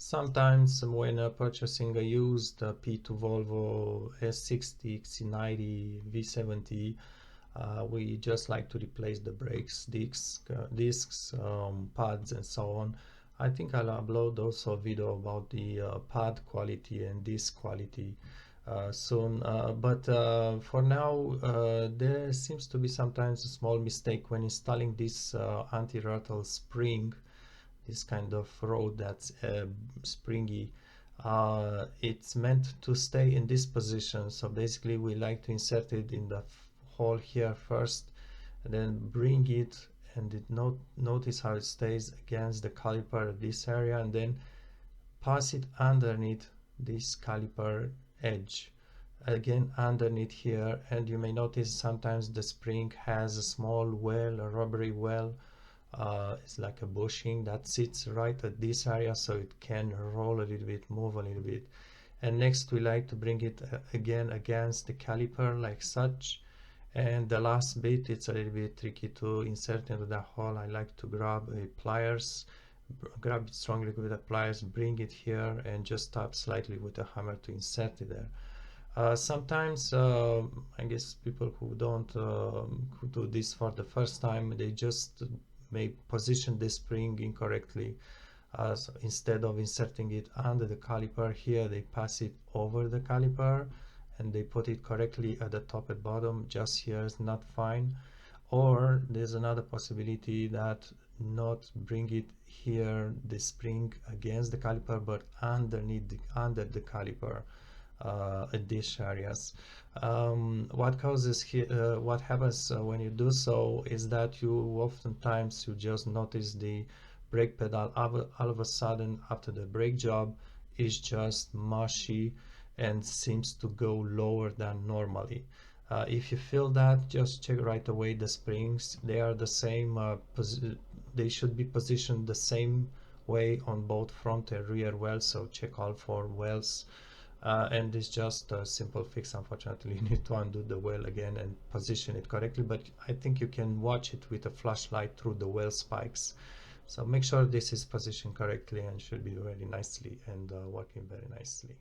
Sometimes when purchasing a used P2 Volvo S60, XC90, V70, we just like to replace the brakes, discs, pads, and so on. I think I'll upload also a video about the pad quality and disc quality soon. But for now, there seems to be sometimes a small mistake when installing this anti-rattle spring, this kind of rod that's springy. It's meant to stay in this position, so basically we like to insert it in the hole here first and then bring it, and notice how it stays against the caliper at this area, and then pass it underneath this caliper edge again underneath here. And you may notice sometimes the spring has a small well, a rubbery well. It's like a bushing that sits right at this area, so it can roll a little bit, move a little bit. And next we like to bring it again against the caliper like such. And the last bit, it's a little bit tricky to insert into the hole. I like to grab a pliers, grab it strongly with the pliers, bring it here, and just tap slightly with a hammer to insert it there. Sometimes I guess people who don't who do this for the first time, they just may position the spring incorrectly. So instead of inserting it under the caliper here, they pass it over the caliper and they put it correctly at the top and bottom. Just here is not fine. Or there's another possibility that not bring it here, the spring against the caliper, but underneath under the caliper at these areas. What happens when you do so is that you oftentimes you just notice the brake pedal all of a sudden after the brake job is just mushy and seems to go lower than normally. If you feel that, just check right away the springs. They are the same, they should be positioned the same way on both front and rear wells, so check all four wells. And it's just a simple fix. Unfortunately, you need to undo the well again and position it correctly, but I think you can watch it with a flashlight through the well spikes. So make sure this is positioned correctly and should be very nicely and working very nicely.